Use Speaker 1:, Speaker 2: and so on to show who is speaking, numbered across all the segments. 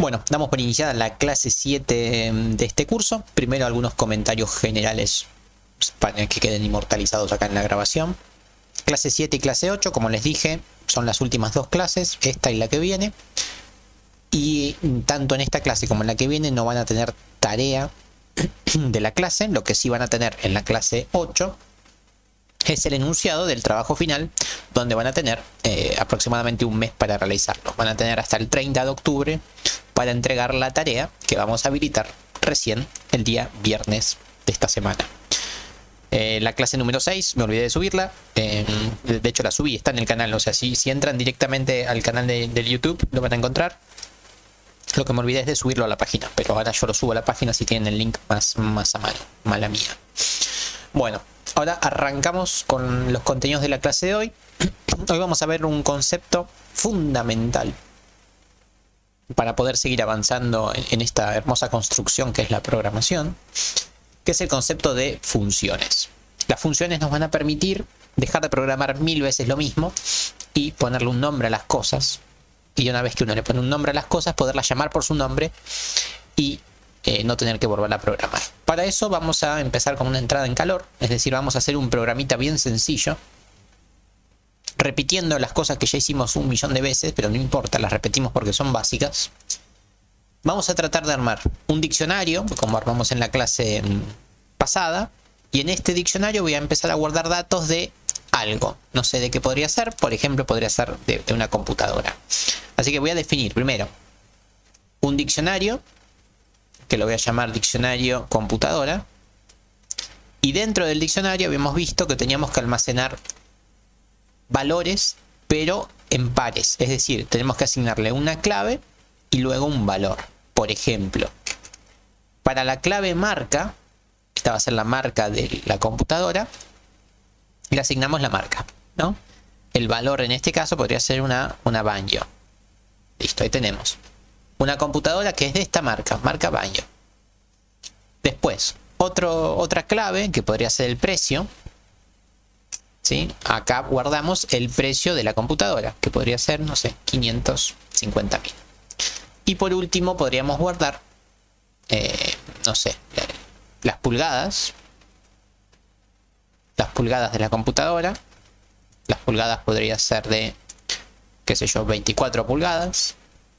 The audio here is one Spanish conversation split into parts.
Speaker 1: Bueno, damos por iniciada la clase 7 de este curso. Primero algunos comentarios generales para que queden inmortalizados acá en la grabación. Clase 7 y clase 8, como les dije, son las últimas dos clases, esta y la que viene. Y tanto en esta clase como en la que viene no van a tener tarea de la clase. Lo que sí van a tener en la clase 8 es el enunciado del trabajo final, donde van a tener aproximadamente un mes para realizarlo. Van a tener hasta el 30 de octubre para entregar la tarea que vamos a habilitar recién el día viernes de esta semana. La clase número 6, me olvidé de subirla. De hecho la subí, está en el canal. O sea, si entran directamente al canal de YouTube, lo van a encontrar. Lo que me olvidé es de subirlo a la página, pero ahora yo lo subo a la página si tienen el link más a mano. Mala mía. Bueno, ahora arrancamos con los contenidos de la clase de hoy. Hoy vamos a ver un concepto fundamental para poder seguir avanzando en esta hermosa construcción que es la programación, que es el concepto de funciones. Las funciones nos van a permitir dejar de programar 1000 veces lo mismo y ponerle un nombre a las cosas. Y una vez que uno le pone un nombre a las cosas, poderlas llamar por su nombre y no tener que volverla a programar. Para eso vamos a empezar con una entrada en calor, es decir, vamos a hacer un programita bien sencillo, repitiendo las cosas que ya hicimos 1.000.000 de veces, pero no importa, las repetimos porque son básicas. Vamos a tratar de armar un diccionario, como armamos en la clase pasada, y en este diccionario voy a empezar a guardar datos de algo. No sé de qué podría ser, por ejemplo, podría ser de una computadora. Así que voy a definir primero un diccionario, que lo voy a llamar diccionario computadora, y dentro del diccionario habíamos visto que teníamos que almacenar valores, pero en pares, es decir, tenemos que asignarle una clave y luego un valor. Por ejemplo, para la clave marca, esta va a ser la marca de la computadora, le asignamos la marca, ¿no? El valor en este caso podría ser una Banjo. Listo, ahí tenemos una computadora que es de esta marca Banjo. Después, otra clave que podría ser el precio, ¿sí? Acá guardamos el precio de la computadora, que podría ser, no sé, 550.000. Y por último podríamos guardar, no sé, las pulgadas de la computadora. Las pulgadas podría ser de, qué sé yo, 24 pulgadas.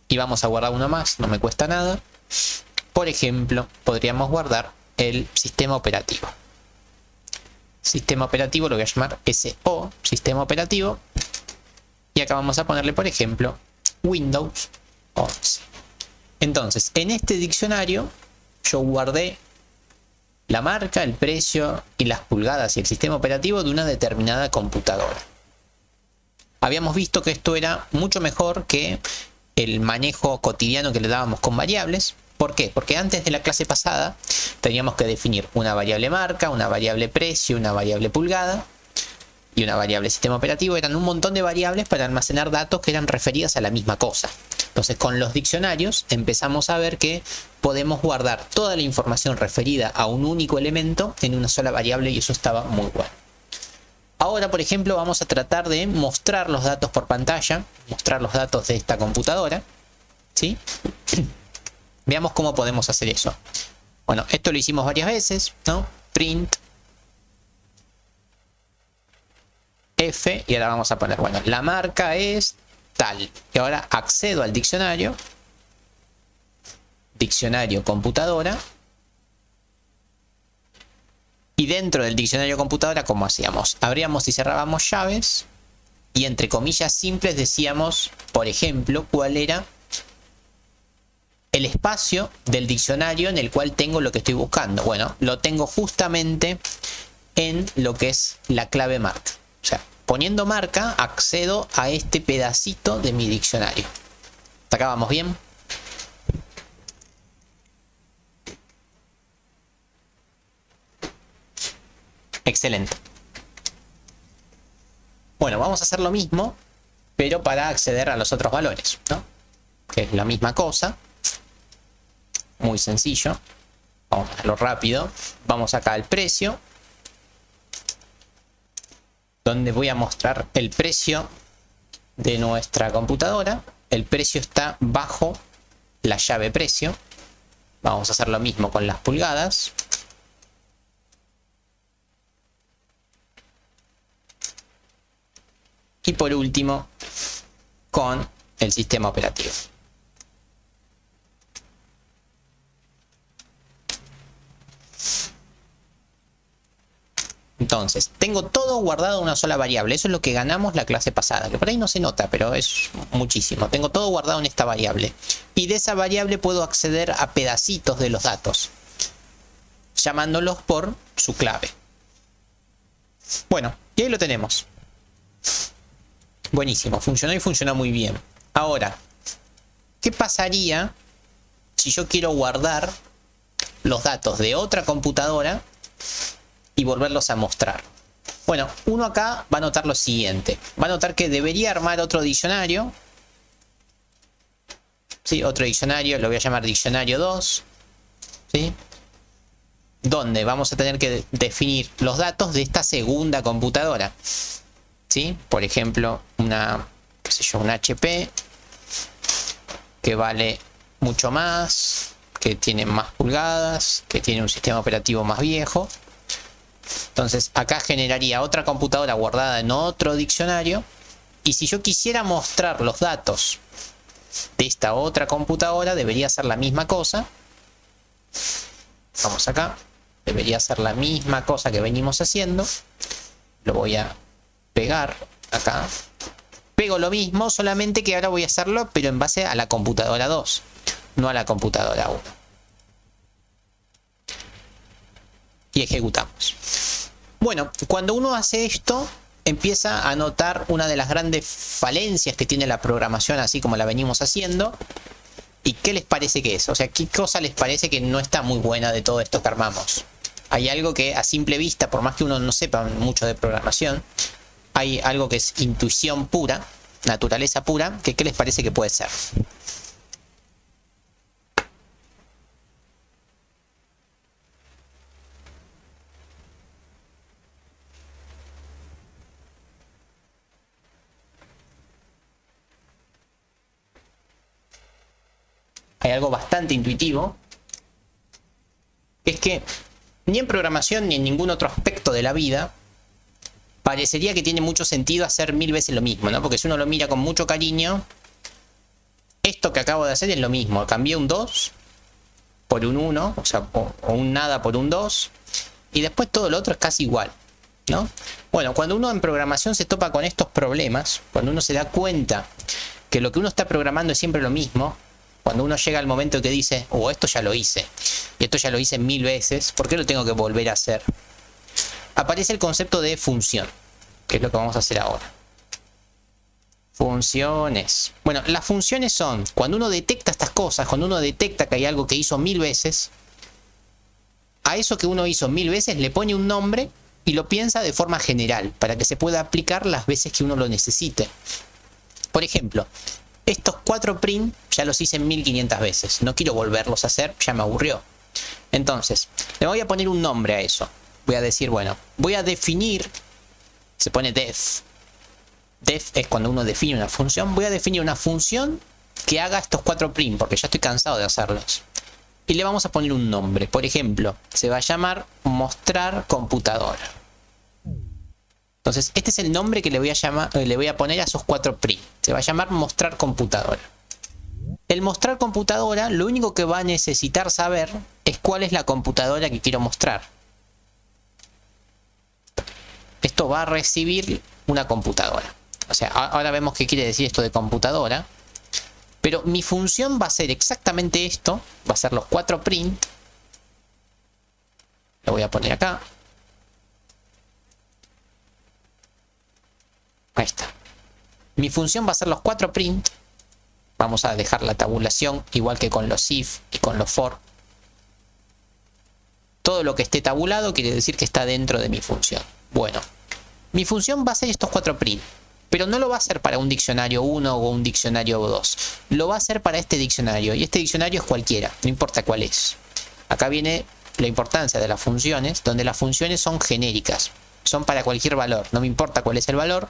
Speaker 1: Y vamos a guardar uno más, no me cuesta nada. Por ejemplo, podríamos guardar el sistema operativo. Sistema operativo lo voy a llamar SO, sistema operativo. Y acá vamos a ponerle, por ejemplo, Windows 11. Entonces, en este diccionario yo guardé la marca, el precio y las pulgadas y el sistema operativo de una determinada computadora. Habíamos visto que esto era mucho mejor que el manejo cotidiano que le dábamos con variables. ¿Por qué? Porque antes de la clase pasada teníamos que definir una variable marca, una variable precio, una variable pulgada y una variable sistema operativo. Eran un montón de variables para almacenar datos que eran referidas a la misma cosa. Entonces, con los diccionarios empezamos a ver que podemos guardar toda la información referida a un único elemento en una sola variable, y eso estaba muy bueno. Ahora, por ejemplo, vamos a tratar de mostrar los datos por pantalla, mostrar los datos de esta computadora, ¿sí? Veamos cómo podemos hacer eso. Bueno, esto lo hicimos varias veces, ¿no? Print F, y ahora vamos a poner, bueno, la marca es tal. Y ahora accedo al diccionario, diccionario computadora, y dentro del diccionario computadora, ¿cómo hacíamos? Abríamos y cerrábamos llaves y entre comillas simples decíamos, por ejemplo, cuál era el espacio del diccionario en el cual tengo lo que estoy buscando. Bueno, lo tengo justamente en lo que es la clave marca. O sea, poniendo marca accedo a este pedacito de mi diccionario. ¿Hasta acá vamos bien? Excelente. Bueno, vamos a hacer lo mismo, pero para acceder a los otros valores, ¿no? Que es la misma cosa. Muy sencillo. Vamos a hacerlo rápido. Vamos acá al precio, donde voy a mostrar el precio de nuestra computadora. El precio está bajo la llave precio. Vamos a hacer lo mismo con las pulgadas. Y por último, con el sistema operativo. Entonces, tengo todo guardado en una sola variable. Eso es lo que ganamos la clase pasada, que por ahí no se nota, pero es muchísimo. Tengo todo guardado en esta variable. Y de esa variable puedo acceder a pedacitos de los datos, llamándolos por su clave. Bueno, y ahí lo tenemos. Buenísimo, funcionó y funcionó muy bien. Ahora, ¿qué pasaría si yo quiero guardar los datos de otra computadora y volverlos a mostrar? Bueno, uno acá va a notar lo siguiente. Va a notar que debería armar otro diccionario. ¿Sí? Otro diccionario, lo voy a llamar diccionario 2. ¿Sí? Donde vamos a tener que definir los datos de esta segunda computadora. ¿Sí? Por ejemplo, una, qué sé yo, un HP que vale mucho más, que tiene más pulgadas, que tiene un sistema operativo más viejo. Entonces acá generaría otra computadora guardada en otro diccionario. Y si yo quisiera mostrar los datos de esta otra computadora, debería hacer la misma cosa. Vamos acá. Debería hacer la misma cosa que venimos haciendo. Lo voy a pegar acá. Pego lo mismo, solamente que ahora voy a hacerlo, pero en base a la computadora 2, no a la computadora 1. Y ejecutamos. Bueno, cuando uno hace esto, empieza a notar una de las grandes falencias que tiene la programación, así como la venimos haciendo. ¿Y qué les parece que es? O sea, ¿qué cosa les parece que no está muy buena de todo esto que armamos? Hay algo que a simple vista, por más que uno no sepa mucho de programación, hay algo que es intuición pura, naturaleza pura, que ¿qué les parece que puede ser? Hay algo bastante intuitivo, que es que ni en programación ni en ningún otro aspecto de la vida parecería que tiene mucho sentido hacer 1000 veces lo mismo, ¿no? Porque si uno lo mira con mucho cariño, esto que acabo de hacer es lo mismo. Cambié un 2 por un 1, o sea, o un nada por un 2, y después todo lo otro es casi igual, ¿no? Bueno, cuando uno en programación se topa con estos problemas, cuando uno se da cuenta que lo que uno está programando es siempre lo mismo, cuando uno llega al momento que dice, oh, esto ya lo hice, y esto ya lo hice 1000 veces, ¿por qué lo tengo que volver a hacer? Aparece el concepto de función, que es lo que vamos a hacer ahora. Funciones. Bueno, las funciones son, cuando uno detecta estas cosas, cuando uno detecta que hay algo que hizo 1000 veces, a eso que uno hizo 1000 veces le pone un nombre y lo piensa de forma general, para que se pueda aplicar las veces que uno lo necesite. Por ejemplo, estos 4 print ya los hice 1500 veces. No quiero volverlos a hacer, ya me aburrió. Entonces, le voy a poner un nombre a eso. Voy a decir, bueno, voy a definir, se pone def. Def es cuando uno define una función. Voy a definir una función que haga estos 4 print, porque ya estoy cansado de hacerlos. Y le vamos a poner un nombre. Por ejemplo, se va a llamar mostrar computadora. Entonces, este es el nombre que le voy a poner a esos 4 print. Se va a llamar mostrar computadora. El mostrar computadora, lo único que va a necesitar saber es cuál es la computadora que quiero mostrar. Esto va a recibir una computadora. O sea, ahora vemos qué quiere decir esto de computadora. Pero mi función va a ser exactamente esto. Va a ser los 4 print. Lo voy a poner acá. Ahí está. Mi función va a ser los 4 print. Vamos a dejar la tabulación igual que con los if y con los for. Todo lo que esté tabulado quiere decir que está dentro de mi función. Bueno, mi función va a ser estos 4 print. Pero no lo va a hacer para un diccionario 1 o un diccionario 2. Lo va a hacer para este diccionario. Y este diccionario es cualquiera, no importa cuál es. Acá viene la importancia de las funciones, donde las funciones son genéricas. Son para cualquier valor. No me importa cuál es el valor.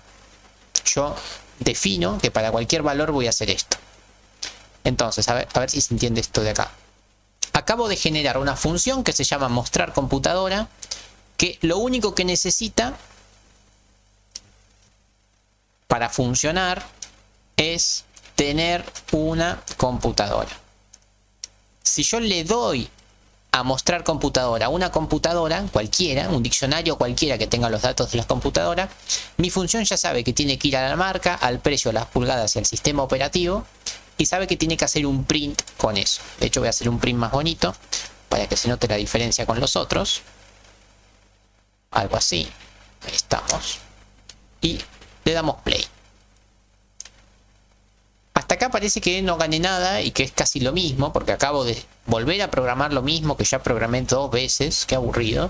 Speaker 1: Yo defino que para cualquier valor voy a hacer esto. Entonces, a ver si se entiende esto de acá. Acabo de generar una función que se llama mostrar computadora, que lo único que necesita para funcionar es tener una computadora. Si yo le doy a mostrar computadora, una computadora cualquiera, un diccionario cualquiera que tenga los datos de la computadora, mi función ya sabe que tiene que ir a la marca, al precio, a las pulgadas y al sistema operativo, y sabe que tiene que hacer un print con eso. De hecho, voy a hacer un print más bonito para que se note la diferencia con los otros. Algo así. Ahí estamos. Y le damos play. Hasta acá parece que no gané nada y que es casi lo mismo, porque acabo de volver a programar lo mismo que ya programé 2 veces. Qué aburrido.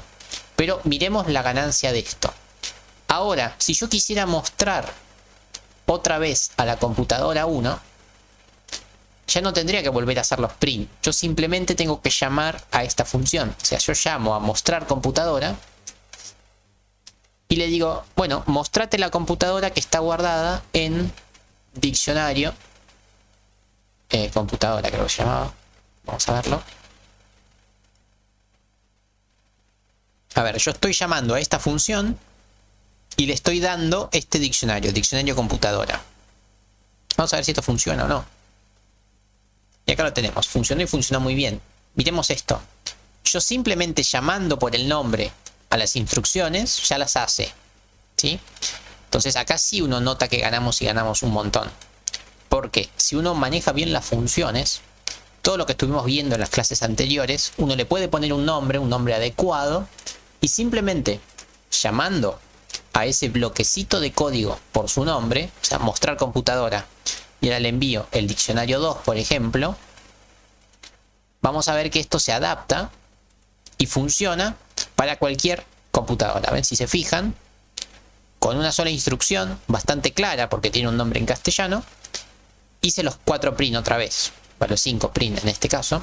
Speaker 1: Pero miremos la ganancia de esto. Ahora, si yo quisiera mostrar otra vez a la computadora 1, ya no tendría que volver a hacer los print. Yo simplemente tengo que llamar a esta función. O sea, yo llamo a mostrar computadora y le digo, bueno, mostrate la computadora que está guardada en diccionario. Computadora creo que se llamaba. Vamos a verlo. A ver, yo estoy llamando a esta función y le estoy dando este diccionario, diccionario computadora. Vamos a ver si esto funciona o no. Y acá lo tenemos, funcionó y funcionó muy bien. Miremos esto. Yo simplemente llamando por el nombre a las instrucciones, ya las hace. ¿Sí? Entonces acá sí uno nota que ganamos y ganamos un montón. Porque si uno maneja bien las funciones, todo lo que estuvimos viendo en las clases anteriores, uno le puede poner un nombre adecuado, y simplemente llamando a ese bloquecito de código por su nombre, o sea, mostrar computadora, y ahora le envío el diccionario 2, por ejemplo, vamos a ver que esto se adapta y funciona para cualquier computadora. ¿Ven? Si se fijan, con una sola instrucción, bastante clara porque tiene un nombre en castellano, hice los 4 print otra vez, para los 5 print en este caso,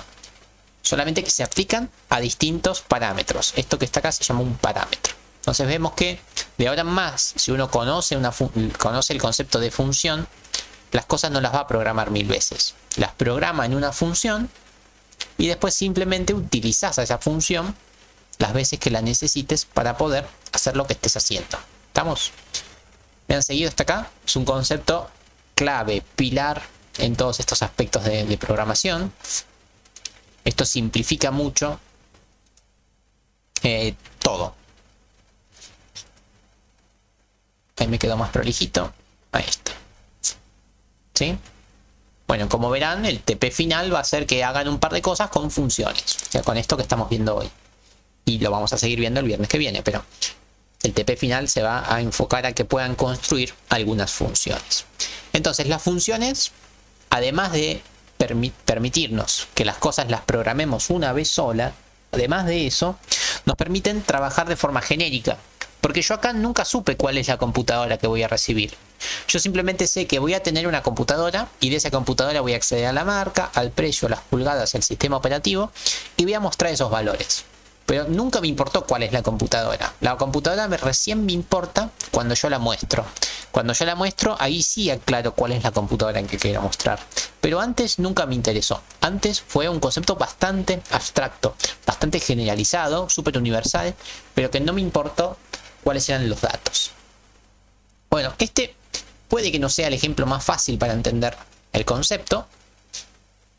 Speaker 1: solamente que se aplican a distintos parámetros. Esto que está acá se llama un parámetro. Entonces vemos que de ahora en más, si uno conoce el concepto de función, las cosas no las va a programar 1000 veces. Las programa en una función y después simplemente utilizas esa función las veces que la necesites para poder hacer lo que estés haciendo. ¿Estamos? ¿Me han seguido hasta acá? Es un concepto clave, pilar en todos estos aspectos de programación. Esto simplifica mucho todo. Ahí me quedó más prolijito. Ahí está. ¿Sí? Bueno, como verán, el TP final va a hacer que hagan un par de cosas con funciones. O sea, con esto que estamos viendo hoy. Y lo vamos a seguir viendo el viernes que viene, pero el TP final se va a enfocar a que puedan construir algunas funciones. Entonces, las funciones, además de permitirnos que las cosas las programemos una vez sola, además de eso, nos permiten trabajar de forma genérica. Porque yo acá nunca supe cuál es la computadora que voy a recibir. Yo simplemente sé que voy a tener una computadora y de esa computadora voy a acceder a la marca, al precio, a las pulgadas, al sistema operativo y voy a mostrar esos valores. Pero nunca me importó cuál es la computadora. La computadora recién me importa cuando yo la muestro. Cuando yo la muestro, ahí sí aclaro cuál es la computadora en que quiero mostrar. Pero antes nunca me interesó. Antes fue un concepto bastante abstracto, bastante generalizado, súper universal, pero que no me importó cuáles eran los datos. Bueno, este puede que no sea el ejemplo más fácil para entender el concepto,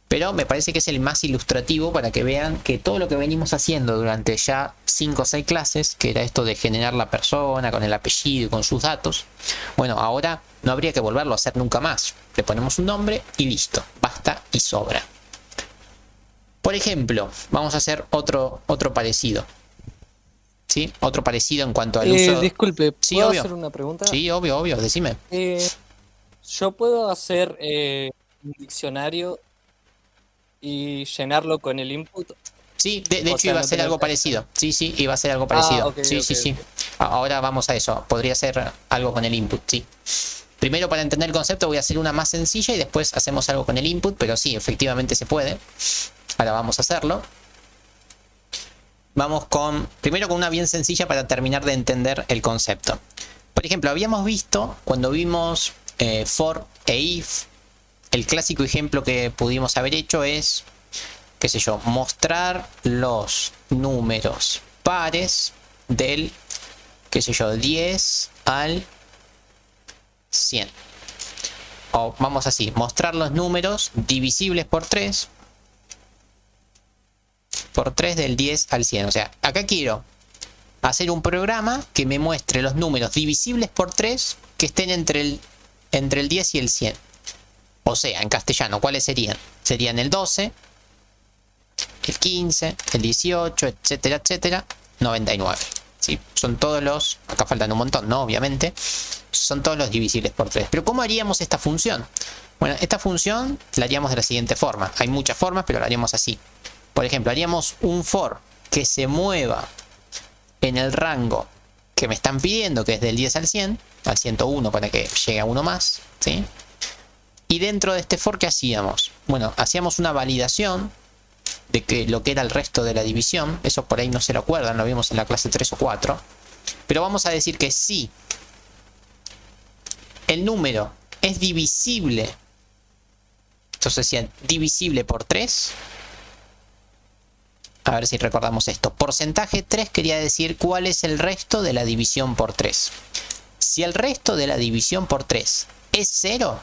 Speaker 1: pero me parece que es el más ilustrativo para que vean que todo lo que venimos haciendo durante ya 5 o 6 clases, que era esto de generar la persona con el apellido y con sus datos, bueno, ahora no habría que volverlo a hacer nunca más. Le ponemos un nombre y listo, basta y sobra. Por ejemplo, vamos a hacer otro parecido. ¿Sí? Otro parecido en cuanto al uso.
Speaker 2: Disculpe,
Speaker 1: Sí,
Speaker 2: ¿puedo
Speaker 1: obvio.
Speaker 2: hacer una pregunta?
Speaker 1: Sí, obvio, decime.
Speaker 2: Yo puedo hacer un diccionario y llenarlo con el input.
Speaker 1: Sí, de
Speaker 2: O
Speaker 1: hecho
Speaker 2: sea,
Speaker 1: iba a
Speaker 2: no
Speaker 1: ser
Speaker 2: tener
Speaker 1: algo
Speaker 2: que
Speaker 1: parecido. Sí, iba a ser algo parecido.
Speaker 2: ok,
Speaker 1: Sí.
Speaker 2: ok.
Speaker 1: Ahora vamos a eso. Podría ser algo con el input, sí. Primero, para entender el concepto, voy a hacer una más sencilla y después hacemos algo con el input, pero sí, efectivamente se puede. Ahora vamos a hacerlo. Vamos primero con una bien sencilla para terminar de entender el concepto. Por ejemplo, habíamos visto, cuando vimos for e if, el clásico ejemplo que pudimos haber hecho es, qué sé yo, mostrar los números pares del, qué sé yo, 10 al 100. O vamos así, mostrar los números divisibles por 3 del 10 al 100. O sea, acá quiero hacer un programa que me muestre los números divisibles por 3 que estén entre el 10 y el 100. O sea, en castellano, ¿cuáles serían? Serían el 12, el 15, el 18, etcétera, etcétera, 99. ¿Sí? Son todos los... Acá faltan un montón, ¿no? Obviamente. Son todos los divisibles por 3. Pero ¿cómo haríamos esta función? Bueno, esta función la haríamos de la siguiente forma. Hay muchas formas, pero la haríamos así. Por ejemplo, haríamos un for que se mueva en el rango que me están pidiendo, que es del 10 al 100, al 101 para que llegue a uno más, ¿sí? Y dentro de este for, ¿qué hacíamos? Bueno, hacíamos una validación de que lo que era el resto de la división. Eso por ahí no se lo acuerdan, lo vimos en la clase 3 o 4. Pero vamos a decir que si el número es divisible, entonces si es divisible por 3, a ver si recordamos esto. Porcentaje 3 quería decir cuál es el resto de la división por 3. Si el resto de la división por 3 es 0,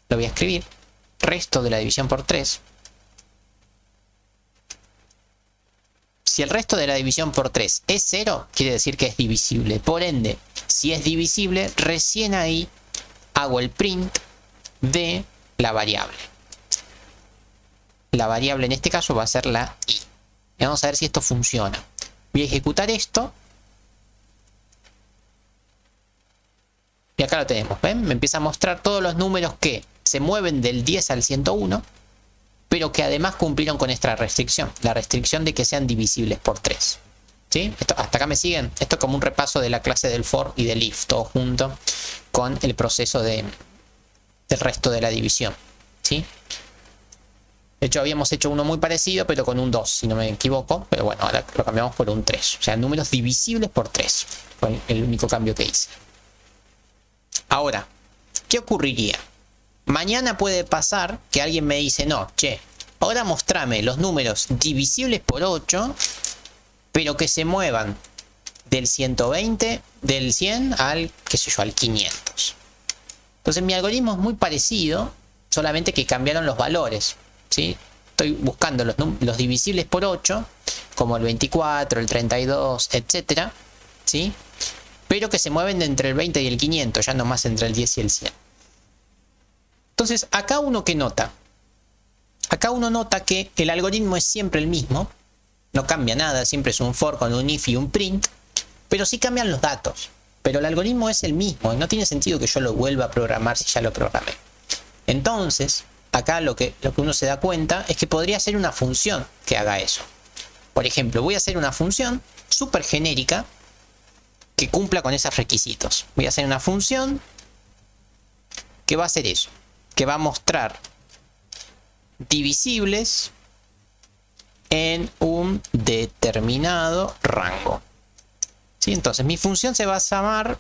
Speaker 1: lo voy a escribir. Resto de la división por 3. Si el resto de la división por 3 es 0, quiere decir que es divisible. Por ende, si es divisible, recién ahí hago el print de la variable. La variable en este caso va a ser la i. Y vamos a ver si esto funciona. Voy a ejecutar esto. Y acá lo tenemos, ¿ven? Me empieza a mostrar todos los números que se mueven del 10 al 101, pero que además cumplieron con esta restricción. La restricción de que sean divisibles por 3. ¿Sí? ¿Hasta acá me siguen? Esto es como un repaso de la clase del for y del if, todo junto con el proceso del resto de la división. ¿Sí? De hecho, habíamos hecho uno muy parecido, pero con un 2, si no me equivoco. Pero bueno, ahora lo cambiamos por un 3. O sea, números divisibles por 3. Fue el único cambio que hice. Ahora, ¿qué ocurriría? Mañana puede pasar que alguien me dice, no, che, ahora mostrame los números divisibles por 8, pero que se muevan del 120, del 100 al, qué sé yo, al 500. Entonces mi algoritmo es muy parecido, solamente que cambiaron los valores. ¿Sí? Estoy buscando los divisibles por 8, como el 24, el 32, etcétera, ¿sí? Pero que se mueven entre el 20 y el 500, ya no más entre el 10 y el 100. Entonces, acá uno que nota. Acá uno nota que el algoritmo es siempre el mismo, no cambia nada, siempre es un for con un if y un print, pero sí cambian los datos. Pero el algoritmo es el mismo y no tiene sentido que yo lo vuelva a programar si ya lo programé. Entonces, acá lo que uno se da cuenta es que podría ser una función que haga eso. Por ejemplo, voy a hacer una función súper genérica que cumpla con esos requisitos. Voy a hacer una función que va a hacer eso, que va a mostrar divisibles en un determinado rango. ¿Sí? Entonces mi función se va a llamar,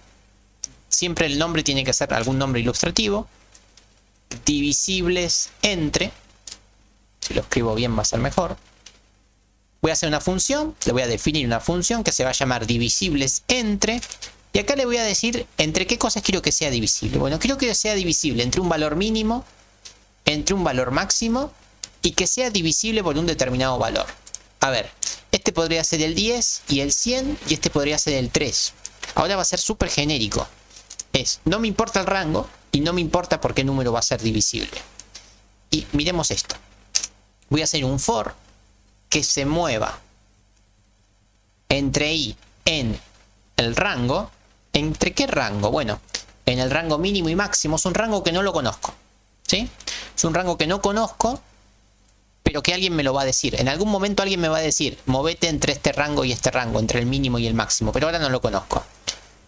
Speaker 1: siempre el nombre tiene que ser algún nombre ilustrativo, divisibles entre, si lo escribo bien va a ser mejor. Voy a hacer una función, le voy a definir una función que se va a llamar divisibles entre, y acá le voy a decir entre qué cosas quiero que sea divisible. Bueno, quiero que sea divisible entre un valor mínimo, entre un valor máximo, y que sea divisible por un determinado valor. A ver, este podría ser el 10 y el 100, y este podría ser el 3. Ahora va a ser súper genérico. No me importa el rango, y no me importa por qué número va a ser divisible. Y miremos esto. Voy a hacer un for que se mueva entre i en el rango. ¿Entre qué rango? Bueno, en el rango mínimo y máximo. Es un rango que no lo conozco, ¿sí? Es un rango que no conozco, pero que alguien me lo va a decir. En algún momento alguien me va a decir, movete entre este rango y este rango, entre el mínimo y el máximo, pero ahora no lo conozco.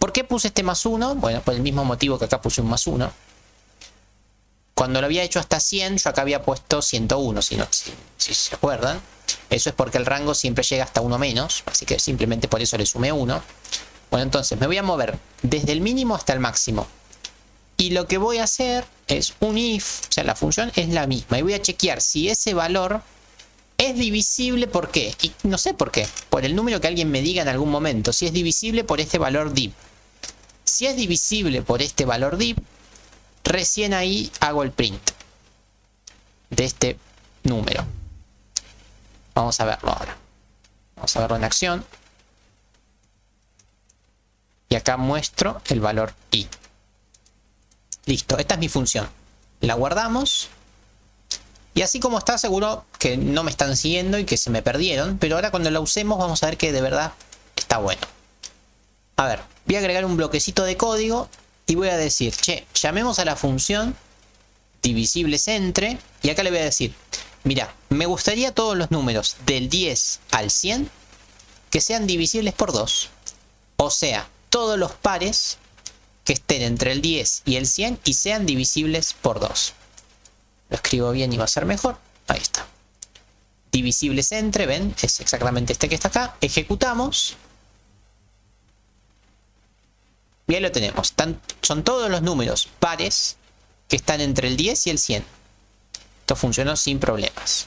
Speaker 1: ¿Por qué puse este más 1? Bueno, por el mismo motivo que acá puse un más 1. Cuando lo había hecho hasta 100, yo acá había puesto 101, si se acuerdan. Eso es porque el rango siempre llega hasta 1 menos, así que simplemente por eso le sumé 1. Bueno, entonces me voy a mover desde el mínimo hasta el máximo. Y lo que voy a hacer es un if, o sea, la función es la misma. Y voy a chequear si ese valor es divisible por qué. Y no sé por qué. Por el número que alguien me diga en algún momento. Si es divisible por este valor div. Si es divisible por este valor div, recién ahí hago el print de este número. Vamos a verlo ahora. Vamos a verlo en acción. Y acá muestro el valor i. Listo, esta es mi función. La guardamos. Y así como está, seguro que no me están siguiendo y que se me perdieron. Pero ahora cuando la usemos vamos a ver que de verdad está bueno. A ver, voy a agregar un bloquecito de código. Y voy a decir, che, llamemos a la función divisibles entre. Y acá le voy a decir, mira, me gustaría todos los números del 10 al 100 que sean divisibles por 2. O sea, todos los pares que estén entre el 10 y el 100 y sean divisibles por 2. Lo escribo bien y va a ser mejor. Ahí está. Divisibles entre, ven, es exactamente este que está acá. Ejecutamos. Y ahí lo tenemos. Son todos los números pares que están entre el 10 y el 100. Esto funcionó sin problemas.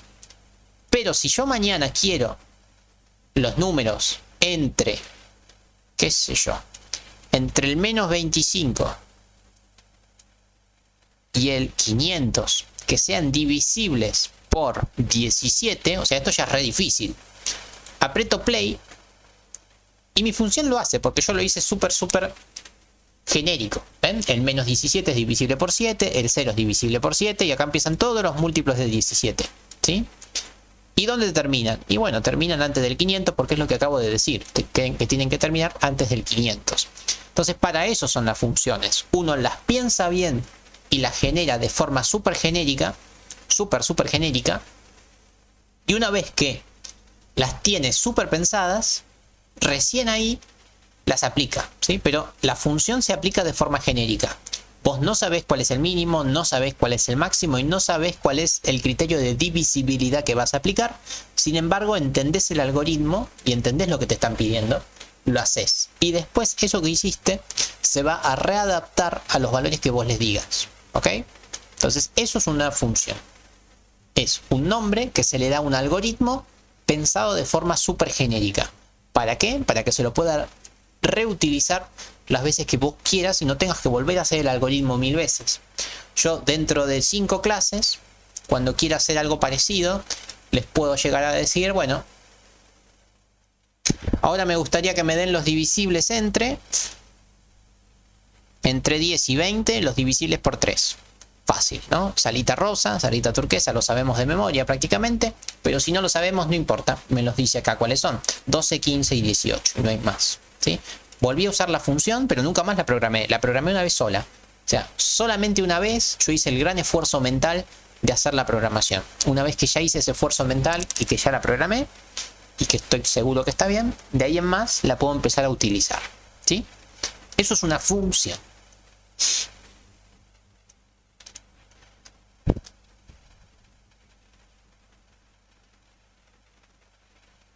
Speaker 1: Pero si yo mañana quiero los números entre, qué sé yo, entre el menos 25 y el 500, que sean divisibles por 17, o sea, esto ya es re difícil. Aprieto play y mi función lo hace, porque yo lo hice súper genérico. ¿Ven? El menos 17 es divisible por 7, el 0 es divisible por 7 y acá empiezan todos los múltiplos de 17. ¿Sí? ¿Y dónde terminan? Y bueno, terminan antes del 500 porque es lo que acabo de decir, que tienen que terminar antes del 500. Entonces para eso son las funciones. Uno las piensa bien y las genera de forma súper genérica, súper genérica. Y una vez que las tiene súper pensadas, recién ahí las aplica, ¿sí? Pero la función se aplica de forma genérica. Vos no sabés cuál es el mínimo, no sabés cuál es el máximo y no sabés cuál es el criterio de divisibilidad que vas a aplicar. Sin embargo, entendés el algoritmo y entendés lo que te están pidiendo, lo haces. Y después eso que hiciste se va a readaptar a los valores que vos les digas. ¿Ok? Entonces eso es una función. Es un nombre que se le da a un algoritmo pensado de forma súper genérica. ¿Para qué? Para que se lo pueda reutilizar las veces que vos quieras y no tengas que volver a hacer el algoritmo 1000 veces. Yo dentro de 5 clases, cuando quiera hacer algo parecido, les puedo llegar a decir, bueno, ahora me gustaría que me den los divisibles entre 10 y 20, los divisibles por 3. Fácil, ¿no? Salita rosa, salita turquesa, lo sabemos de memoria prácticamente, pero si no lo sabemos no importa, me los dice acá cuáles son, 12, 15 y 18, y no hay más, ¿sí? Volví a usar la función, pero nunca más la programé una vez sola, o sea, solamente una vez yo hice el gran esfuerzo mental de hacer la programación. Una vez que ya hice ese esfuerzo mental y que ya la programé, y que estoy seguro que está bien, de ahí en más la puedo empezar a utilizar, ¿sí? Eso es una función.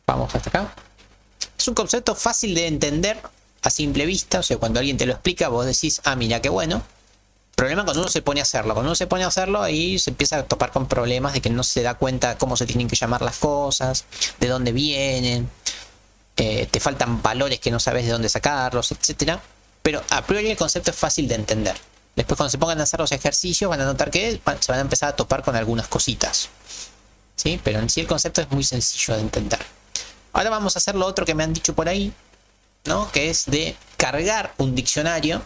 Speaker 1: Vamos hasta acá. Es un concepto fácil de entender a simple vista. O sea, cuando alguien te lo explica, vos decís, ah, mira, qué bueno. Problema cuando uno se pone a hacerlo. Cuando uno se pone a hacerlo, ahí se empieza a topar con problemas de que no se da cuenta cómo se tienen que llamar las cosas, de dónde vienen. Te faltan valores que no sabes de dónde sacarlos, etcétera. Pero a priori el concepto es fácil de entender. Después cuando se pongan a hacer los ejercicios van a notar que se van a empezar a topar con algunas cositas, ¿sí? Pero en sí el concepto es muy sencillo de entender. Ahora vamos a hacer lo otro que me han dicho por ahí, ¿no? Que es de cargar un diccionario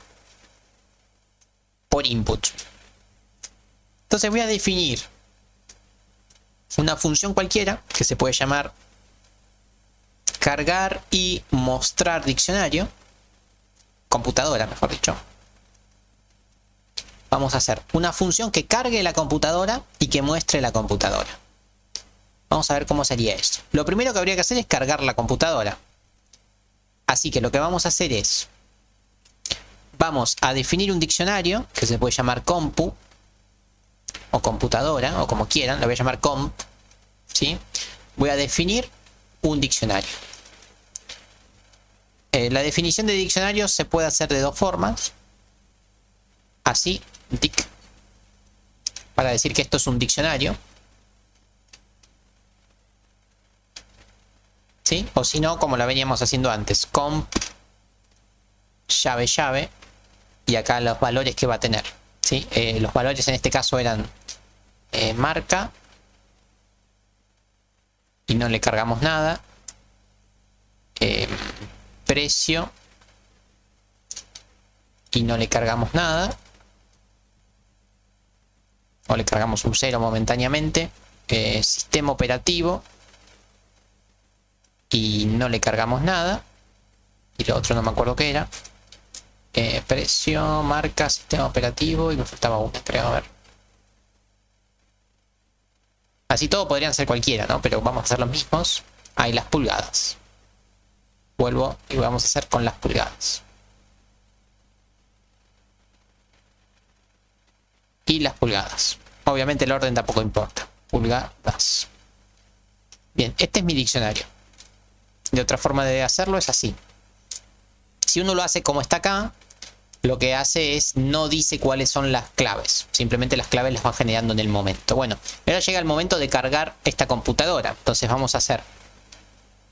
Speaker 1: por input. Entonces voy a definir una función cualquiera que se puede llamar cargar y mostrar diccionario, computadora mejor dicho. Vamos a hacer una función que cargue la computadora y que muestre la computadora. Vamos a ver cómo sería esto. Lo primero que habría que hacer es cargar la computadora. Así que lo que vamos a hacer es, vamos a definir un diccionario que se puede llamar compu o computadora o como quieran, lo voy a llamar comp, ¿sí? Voy a definir un diccionario. La definición de diccionario se puede hacer de dos formas. así, dic, para decir que esto es un diccionario. ¿Sí? O si no, como la veníamos haciendo antes, comp llave llave y acá los valores que va a tener. ¿Sí? Los valores en este caso eran marca y no le cargamos nada, precio y no le cargamos nada, o le cargamos un 0 momentáneamente, sistema operativo y no le cargamos nada, y lo otro no me acuerdo qué era, precio, marca, sistema operativo, y me faltaba una, creo, a ver. Así todo podrían ser cualquiera, ¿no? Pero vamos a hacer los mismos. Ahí las pulgadas. Vuelvo y vamos a hacer con las pulgadas. Y las pulgadas. Obviamente el orden tampoco importa. Pulgadas. Bien, este es mi diccionario. De otra forma de hacerlo es así. Si uno lo hace como está acá, lo que hace es no dice cuáles son las claves. Simplemente las claves las va generando en el momento. Bueno, ahora llega el momento de cargar esta computadora. Entonces vamos a hacer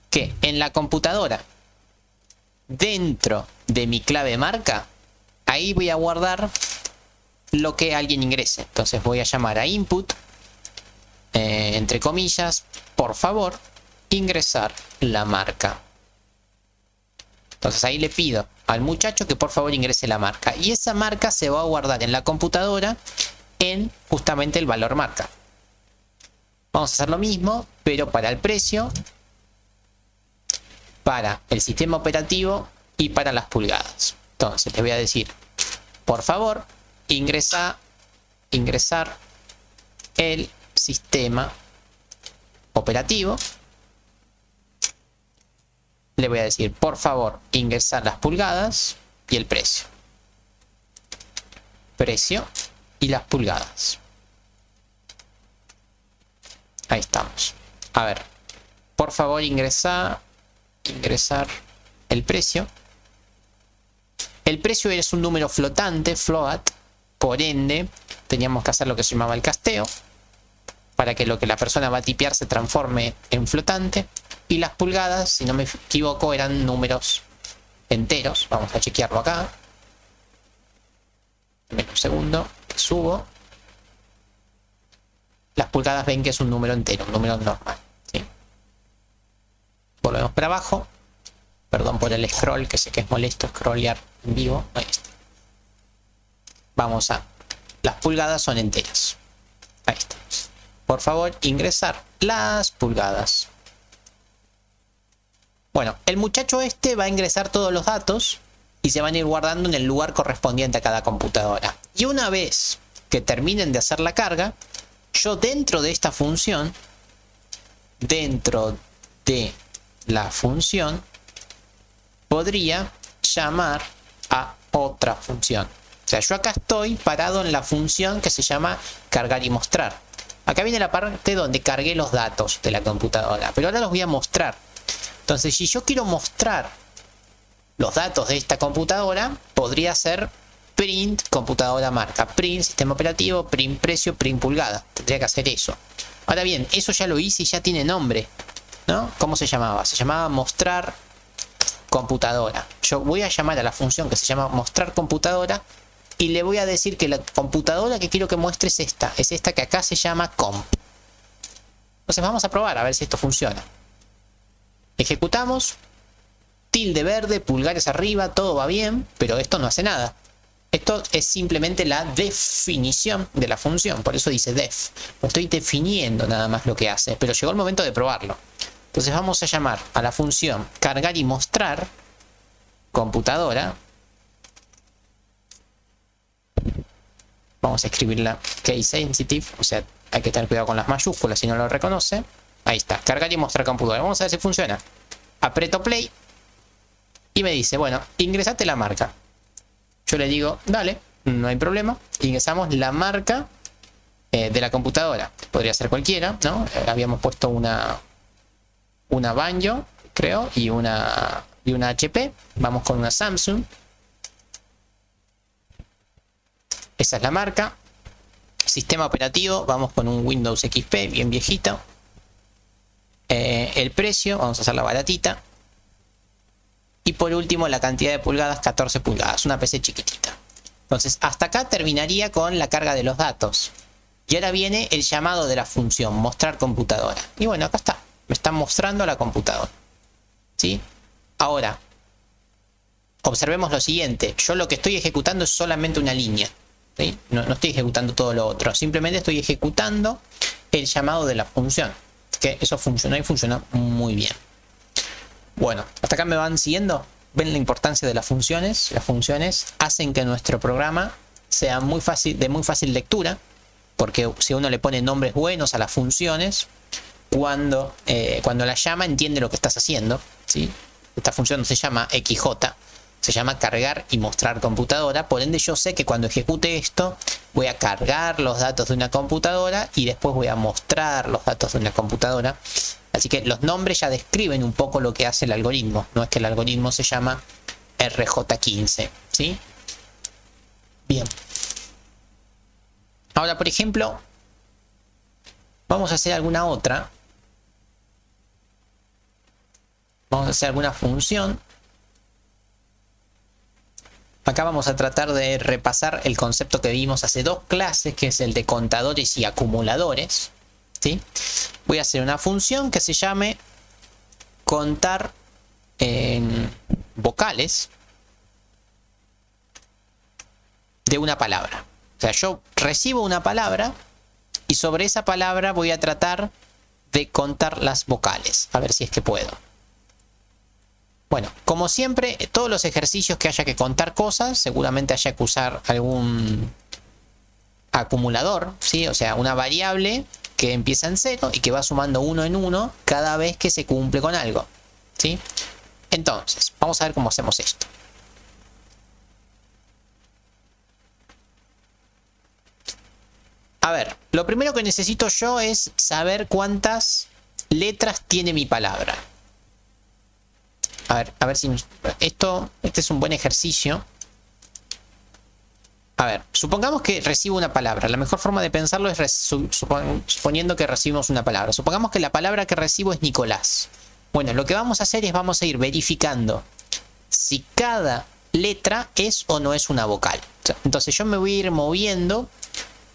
Speaker 1: que en la computadora, dentro de mi clave marca, ahí voy a guardar lo que alguien ingrese. Entonces voy a llamar a input, entre comillas, por favor, ingresar la marca. Entonces ahí le pido al muchacho que por favor ingrese la marca. Y esa marca se va a guardar en la computadora en justamente el valor marca. Vamos a hacer lo mismo, pero para el precio, para el sistema operativo y para las pulgadas. Entonces le voy a decir, por favor, ingresar el sistema operativo. Le voy a decir, por favor, ingresar las pulgadas y el precio. Precio y las pulgadas. Ahí estamos. A ver, por favor, ingresar el precio. El precio es un número flotante, float. Por ende, teníamos que hacer lo que se llamaba el casteo, para que lo que la persona va a tipear se transforme en flotante. Y las pulgadas, si no me equivoco, eran números enteros. Vamos a chequearlo acá. Dame un segundo, subo. Las pulgadas ven que es un número entero, un número normal, ¿sí? Volvemos para abajo. Perdón por el scroll, que sé que es molesto scrollear en vivo. Ahí está. Vamos a... Las pulgadas son enteras. Ahí está. Por favor, ingresar las pulgadas. Bueno, el muchacho este va a ingresar todos los datos y se van a ir guardando en el lugar correspondiente a cada computadora. Y una vez que terminen de hacer la carga, yo dentro de esta función, dentro de la función, podría llamar a otra función. O sea, yo acá estoy parado en la función que se llama cargar y mostrar. Acá viene la parte donde cargué los datos de la computadora, pero ahora los voy a mostrar. Entonces, si yo quiero mostrar los datos de esta computadora, podría ser print computadora marca, print sistema operativo, print precio, print pulgada. Tendría que hacer eso. Ahora bien, eso ya lo hice y ya tiene nombre, ¿no? ¿Cómo se llamaba? Se llamaba mostrar computadora. Yo voy a llamar a la función que se llama mostrar computadora y le voy a decir que la computadora que quiero que muestre es esta que acá se llama comp. Entonces vamos a probar a ver si esto funciona. Ejecutamos, tilde verde, pulgares arriba, todo va bien, pero esto no hace nada. Esto es simplemente la definición de la función, por eso dice def. Estoy definiendo nada más lo que hace, pero llegó el momento de probarlo. Entonces vamos a llamar a la función cargar y mostrar computadora. Vamos a escribirla case sensitive, o sea, hay que tener cuidado con las mayúsculas si no lo reconoce. Ahí está, cargar y mostrar computadora. Vamos a ver si funciona. Aprieto play y me dice, bueno, ingresate la marca. Yo le digo, dale, no hay problema. Ingresamos la marca de la computadora. Podría ser cualquiera, ¿no? Habíamos puesto una Banjo, creo, y una HP. Vamos con una Samsung. Esa es la marca. Sistema operativo, vamos con un Windows XP bien viejito. El precio, vamos a hacer la baratita. Y por último la cantidad de pulgadas, 14 pulgadas, una PC chiquitita. Entonces hasta acá terminaría con la carga de los datos. Y ahora viene el llamado de la función, mostrar computadora. Y bueno, acá está, me está mostrando la computadora. ¿Sí? Ahora, observemos lo siguiente, yo lo que estoy ejecutando es solamente una línea. ¿Sí? No estoy ejecutando todo lo otro, simplemente estoy ejecutando el llamado de la función. Que eso funcionó y funciona muy bien. Bueno, hasta acá me van siguiendo. ¿Ven la importancia de las funciones? Las funciones hacen que nuestro programa sea de muy fácil lectura, porque si uno le pone nombres buenos a las funciones, cuando la llama entiende lo que estás haciendo. ¿Sí? Esta función no se llama XJ, se llama cargar y mostrar computadora. Por ende yo sé que cuando ejecute esto voy a cargar los datos de una computadora y después voy a mostrar los datos de una computadora. Así que los nombres ya describen un poco lo que hace el algoritmo. No es que el algoritmo se llama RJ15. ¿Sí? Bien. Ahora, por ejemplo, vamos a hacer alguna otra. Vamos a hacer alguna función. Acá vamos a tratar de repasar el concepto que vimos hace 2 clases, que es el de contadores y acumuladores. ¿Sí? Voy a hacer una función que se llame contar en vocales de una palabra. O sea, yo recibo una palabra y sobre esa palabra voy a tratar de contar las vocales. A ver si es que puedo. Bueno, como siempre, todos los ejercicios que haya que contar cosas, seguramente haya que usar algún acumulador, ¿sí? O sea, una variable que empieza en 0 y que va sumando 1 en 1 cada vez que se cumple con algo. ¿Sí? Entonces, vamos a ver cómo hacemos esto. A ver, lo primero que necesito yo es saber cuántas letras tiene mi palabra. A ver si este es un buen ejercicio. A ver, supongamos que recibo una palabra. La mejor forma de pensarlo es suponiendo que recibimos una palabra. Supongamos que la palabra que recibo es Nicolás. Bueno, lo que vamos a hacer es vamos a ir verificando si cada letra es o no es una vocal. Entonces yo me voy a ir moviendo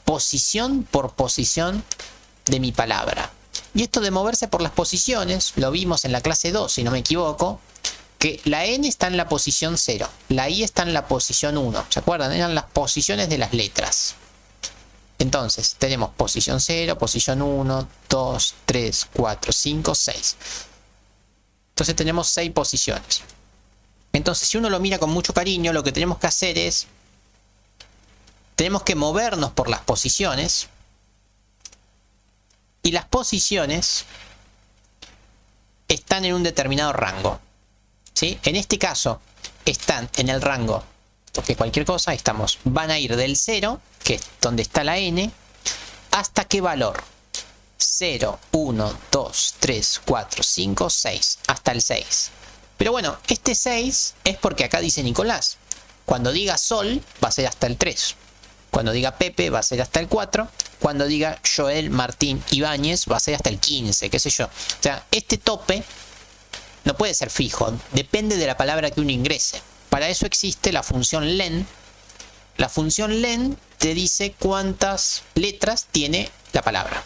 Speaker 1: posición por posición de mi palabra. Y esto de moverse por las posiciones, lo vimos en la clase 2, si no me equivoco, que la N está en la posición 0, la I está en la posición 1, ¿se acuerdan? Eran las posiciones de las letras. Entonces, tenemos posición 0, posición 1, 2, 3, 4, 5, 6. Entonces tenemos 6 posiciones. Entonces, si uno lo mira con mucho cariño, lo que tenemos que hacer es, tenemos que movernos por las posiciones, y las posiciones están en un determinado rango. ¿Sí? En este caso están en el rango, porque cualquier cosa estamos, van a ir del 0, que es donde está la N, hasta qué valor, 0, 1, 2, 3, 4, 5, 6, hasta el 6. Pero bueno, este 6 es porque acá dice Nicolás. Cuando diga Sol va a ser hasta el 3. Cuando diga Pepe va a ser hasta el 4. Cuando diga Joel, Martín, Ibáñez va a ser hasta el 15, qué sé yo. O sea, este tope no puede ser fijo, depende de la palabra que uno ingrese. Para eso existe la función len. La función len te dice cuántas letras tiene la palabra.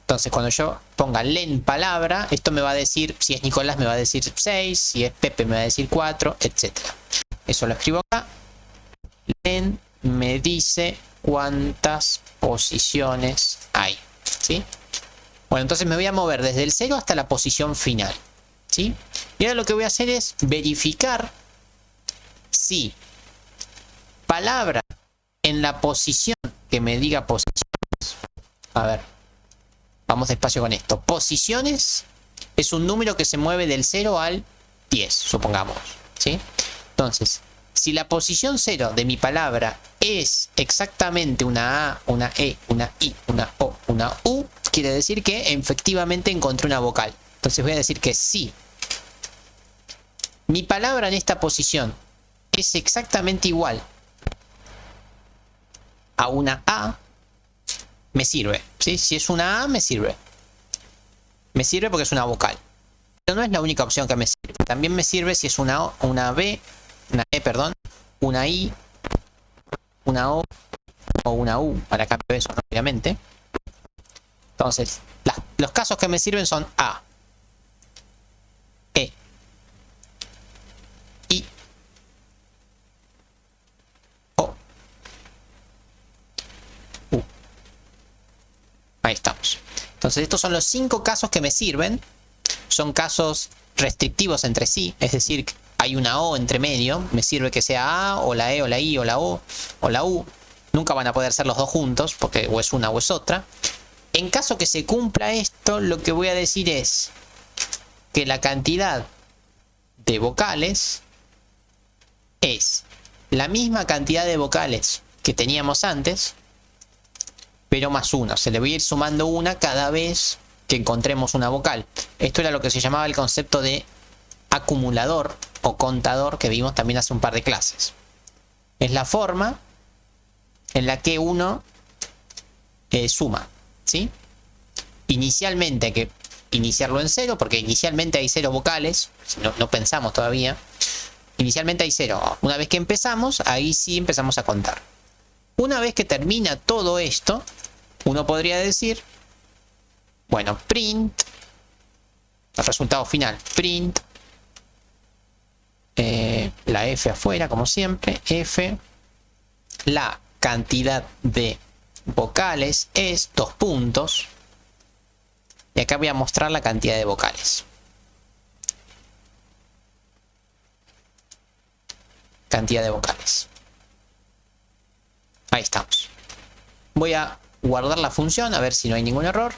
Speaker 1: Entonces cuando yo ponga len palabra, esto me va a decir, si es Nicolás me va a decir 6, si es Pepe me va a decir 4, etc. Eso lo escribo acá. Len me dice cuántas posiciones hay. ¿Sí? Bueno, entonces me voy a mover desde el 0 hasta la posición final. ¿Sí? Y ahora lo que voy a hacer es verificar si palabra en la posición que me diga posiciones. A ver, vamos despacio con esto. Posiciones es un número que se mueve del 0 al 10, supongamos. ¿Sí? Entonces, si la posición 0 de mi palabra es exactamente una A, una E, una I, una O, una U, quiere decir que efectivamente encontré una vocal. Entonces voy a decir que si mi palabra en esta posición es exactamente igual a una A, me sirve, ¿sí? Si es una A, me sirve. Me sirve porque es una vocal. Pero no es la única opción que me sirve. También me sirve si es una O, una B, una E, perdón, una I, una O o una U, para cambio de eso, ¿no? Obviamente. Entonces, los casos que me sirven son A, E, I, O, U. Ahí estamos. Entonces, estos son los 5 casos que me sirven. Son casos restrictivos entre sí, es decir, hay una O entre medio. Me sirve que sea A, o la E, o la I, o la O, o la U. Nunca van a poder ser los dos juntos, porque o es una o es otra. En caso que se cumpla esto, lo que voy a decir es que la cantidad de vocales es la misma cantidad de vocales que teníamos antes, pero más 1. Se le voy a ir sumando una cada vez que encontremos una vocal. Esto era lo que se llamaba el concepto de acumulador o contador que vimos también hace un par de clases. Es la forma en la que uno suma, ¿sí? Inicialmente hay que iniciarlo en 0, porque inicialmente hay 0 vocales, no pensamos todavía. Inicialmente hay 0. Una vez que empezamos, ahí sí empezamos a contar. Una vez que termina todo esto, uno podría decir, bueno, print, el resultado final, print, la F afuera, como siempre, F, la cantidad de vocales es 2 puntos, y acá voy a mostrar la cantidad de vocales. Cantidad de vocales. Ahí estamos. Voy a guardar la función a ver si no hay ningún error.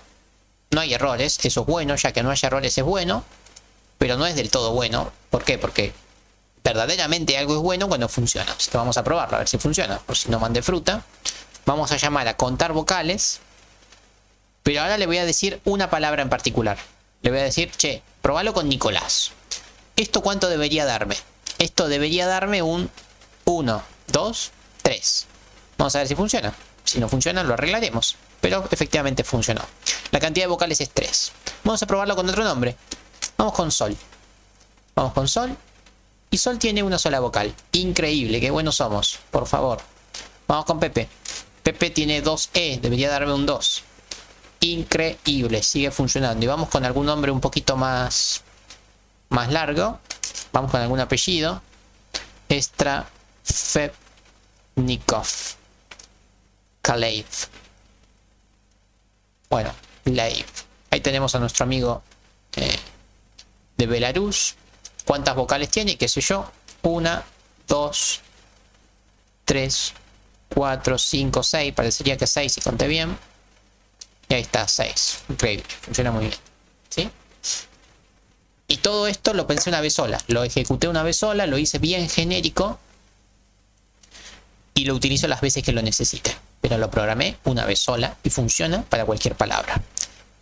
Speaker 1: No hay errores, eso es bueno, ya que no haya errores es bueno, pero no es del todo bueno. ¿Por qué? Porque verdaderamente algo es bueno cuando funciona. Así que vamos a probarlo a ver si funciona, por si no mandé fruta. Vamos a llamar a contar vocales, pero ahora le voy a decir una palabra en particular. Le voy a decir, che, probalo con Nicolás. ¿Esto cuánto debería darme? Esto debería darme un 1, 2, 3. Vamos a ver si funciona. Si no funciona, lo arreglaremos. Pero efectivamente funcionó. La cantidad de vocales es 3. Vamos a probarlo con otro nombre. Vamos con Sol. Vamos con Sol. Y Sol tiene una sola vocal. Increíble, qué buenos somos. Por favor. Vamos con Pepe. Pepe tiene 2 E. Debería darme un 2. Increíble, sigue funcionando. Y vamos con algún nombre un poquito más largo. Vamos con algún apellido. Strafevnikov. Kalev. Bueno, Leiv. Ahí tenemos a nuestro amigo de Belarus. ¿Cuántas vocales tiene? ¿Qué sé yo? 1, 2, 3, 4, 5, 6. Parecería que 6 si conté bien. Y ahí está, 6. Increíble, funciona muy bien. ¿Sí? Y todo esto lo pensé una vez sola. Lo ejecuté una vez sola, lo hice bien genérico. Y lo utilizo las veces que lo necesite. Pero lo programé una vez sola y funciona para cualquier palabra.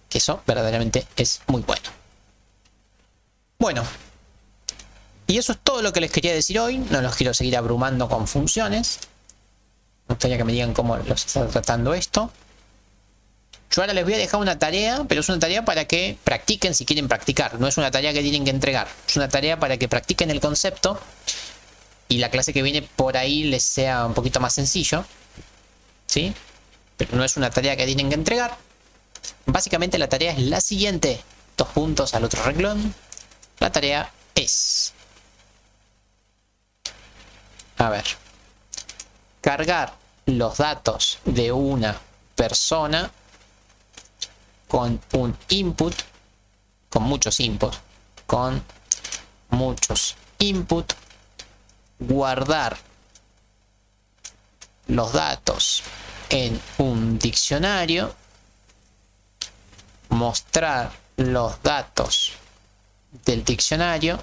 Speaker 1: Que eso verdaderamente es muy bueno. Bueno. Y eso es todo lo que les quería decir hoy. No los quiero seguir abrumando con funciones. Me gustaría que me digan cómo los está tratando esto. Yo ahora les voy a dejar una tarea, pero es una tarea para que practiquen si quieren practicar. No es una tarea que tienen que entregar. Es una tarea para que practiquen el concepto. Y la clase que viene por ahí les sea un poquito más sencillo. ¿Sí? Pero no es una tarea que tienen que entregar. Básicamente la tarea es la siguiente. 2 puntos al otro renglón. La tarea es... A ver. Cargar los datos de una persona con un input. Con muchos inputs. Con muchos inputs. Guardar los datos en un diccionario, mostrar los datos del diccionario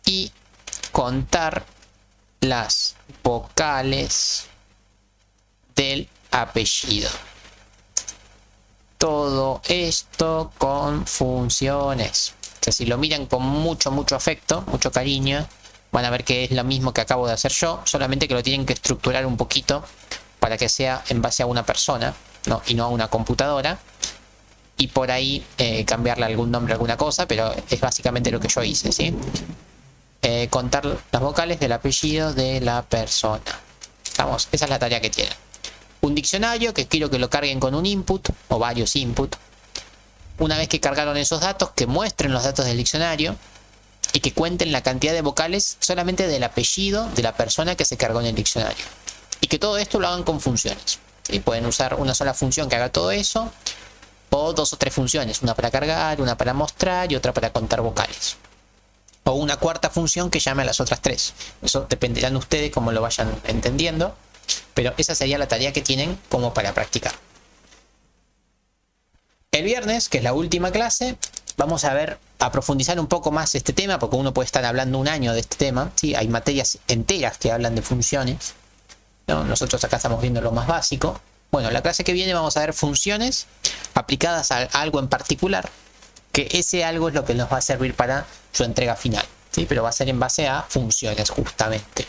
Speaker 1: y contar las vocales del apellido. Todo esto con funciones. Que si lo miran con mucho afecto, mucho cariño, van a ver que es lo mismo que acabo de hacer yo, solamente que lo tienen que estructurar un poquito para que sea en base a una persona, ¿no? Y no a una computadora. Y por ahí cambiarle algún nombre, alguna cosa, pero es básicamente lo que yo hice, ¿sí? Contar las vocales del apellido de la persona. Vamos, esa es la tarea que tienen. Un diccionario que quiero que lo carguen con un input o varios inputs. Una vez que cargaron esos datos, que muestren los datos del diccionario y que cuenten la cantidad de vocales solamente del apellido de la persona que se cargó en el diccionario. Y que todo esto lo hagan con funciones. ¿Sí? Pueden usar una sola función que haga todo eso, o 2 o 3 funciones, una para cargar, una para mostrar y otra para contar vocales. O una cuarta función que llame a las otras 3. Eso dependerán ustedes cómo lo vayan entendiendo, pero esa sería la tarea que tienen como para practicar. El viernes, que es la última clase, vamos a profundizar un poco más este tema, porque uno puede estar hablando un año de este tema, ¿sí? Hay materias enteras que hablan de funciones, ¿no? Nosotros acá estamos viendo lo más básico. Bueno, la clase que viene vamos a ver funciones aplicadas a algo en particular, que ese algo es lo que nos va a servir para su entrega final, ¿sí? Pero va a ser en base a funciones justamente.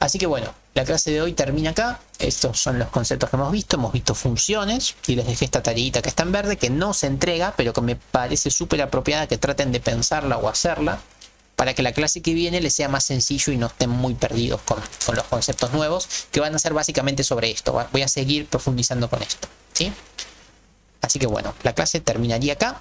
Speaker 1: Así que bueno, la clase de hoy termina acá. Estos son los conceptos que hemos visto funciones y les dejé esta tareita que está en verde, que no se entrega, pero que me parece súper apropiada que traten de pensarla o hacerla, para que la clase que viene les sea más sencillo y no estén muy perdidos con los conceptos nuevos, que van a ser básicamente sobre esto. Voy a seguir profundizando con esto, ¿sí? Así que bueno, la clase terminaría acá.